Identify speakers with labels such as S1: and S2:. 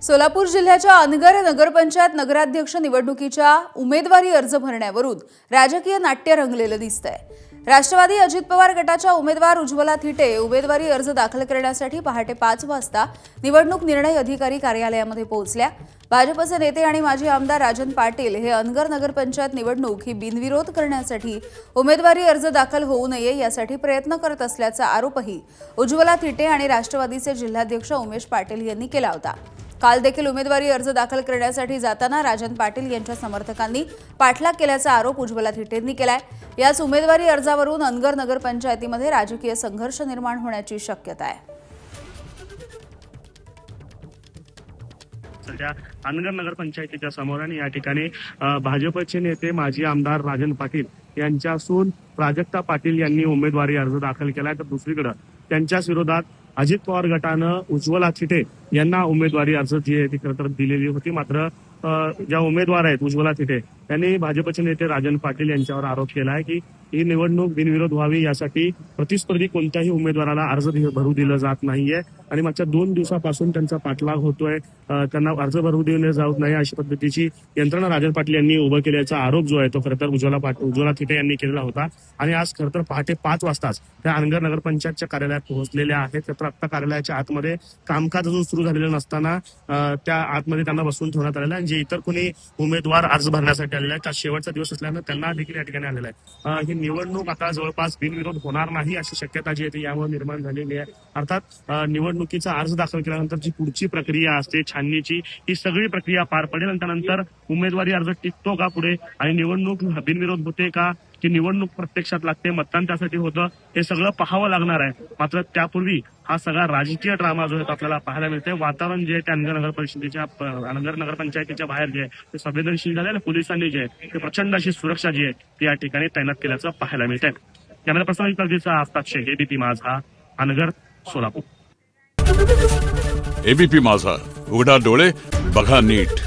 S1: सोलापूर जिल्ह्याच्या अनगर नगरपंचायत नगराध्यक्ष निवडणुकीच्या उमेदवारी अर्ज भरण्यावरून राजकीय नाट्य रंगलेलं दिसतंय। राष्ट्रवादी अजित पवार गटाच्या उमेदवार उज्ज्वला थिटे उमेदवारी अर्ज दाखल करण्यासाठी पहाटे 5 वाजता निवडणूक निर्णय अधिकारी कार्यालयामध्ये पोहोचल्या। भाजपचे नेते आणि माजी आमदार राजन पाटील हे अनगर नगरपंचायत निवडणूक ही बिनविरोध करण्यासाठी उमेदवारी अर्ज दाखल होऊ नये यासाठी प्रयत्न करत असल्याचा आरोपही उज्ज्वला थिटे आणि राष्ट्रवादीचे जिल्हाध्यक्ष उमेश पाटील यांनी केला होता। काल देखील उमेदवारी अर्ज दाखल करण्यासाठी जाताना राजन पाटील यांच्या समर्थकांनी पाठलाग केल्याचा आरोप उज्ज्वला थिटेंनी केलाय। याच उमेदवारी अर्जावरून अनगर नगरपंचायतीमध्ये राजकीय संघर्ष निर्माण होण्याची शक्यता आहे।
S2: सध्या अनगर नगरपंचायतीच्या समोर आणि या ठिकाणी भाजपचे नेते माजी आमदार राजन पाटील यांच्या सून प्राजक्ता पाटील यांनी उमेदवारी अर्ज दाखल केलाय, तर दुसरीकडे त्यांच्याच विरोधात अजित पवार गटानं उज्ज्वला थिटे यांना उमेदवारी अर्ज जी आहे ती खरं तर दिलेली होती। मात्र ज्या उमेदवार आहेत उज्ज्वला थिटे यांनी भाजपचे नेते राजन पाटील यांच्यावर आरोप केला आहे की ही निवडणूक बिनविरोध व्हावी यासाठी प्रतिस्पर्धी कोणत्याही उमेदवाराला अर्ज भरू दिलं जात नाहीये आणि मागच्या 2 दिवसापासून त्यांचा पाठलाग होतोय, त्यांना अर्ज भरू दिले जात नाही अशा पद्धतीची यंत्रणा राजन पाटील यांनी उभं केल्याचा आरोप जो आहे तो खरं तर उज्ज्वला थिटे यांनी केलेला होता। आणि आज खरं तर पहाटे 5 वाजताच त्या अनगर नगरपंचायतच्या कार्यालयात पोहोचलेल्या आहेत। तर आता कार्यालयाच्या आतमध्ये कामकाज अजून सुरू झालेलं नसताना त्या आतमध्ये त्यांना बसवून ठेवण्यात आलेलं आहे। जे इतर कोणी उमेदवार अर्ज भरण्यासाठी आलेले आहेत त्या शेवटचा दिवस असल्यानं त्यांना देखील या ठिकाणी आलेला आहे। ही निवडणूक आता जवळपास बिनविरोध होणार नाही अशी शक्यता जी आहे ती यामुळे निर्माण झालेली आहे। अर्थात निवडणुकीचा अर्ज दाखल केल्यानंतर जी पुढची प्रक्रिया असते छाननीची ही सगळी प्रक्रिया पार पडेल आणि त्यानंतर उमेदवारी अर्ज टिकतो का पुढे आणि निवडणूक बिनविरोध होते का की निवडणूक प्रत्यक्षात लागते मतदान त्यासाठी होतं हे सगळं पाहावं लागणार आहे। मात्र त्यापूर्वी हा सगळा राजकीय ड्रामा जो आहे तो आपल्याला पाहायला मिळते। वातावरण जे आहे ते अनगर नगर परिषदेच्या अनगर नगरपंचायतीच्या बाहेर जे आहे ते संवेदनशील झाले। पोलिसांनी जे आहे ते प्रचंड अशी सुरक्षा जी आहे ती या ठिकाणी तैनात केल्याचं पाहायला मिळतंय। Camera person विकासचा Astad Shaikh, ABP माझा, अनगर, सोलापूर।
S3: एबीपी माझा, उघडा डोळे बघा नीट।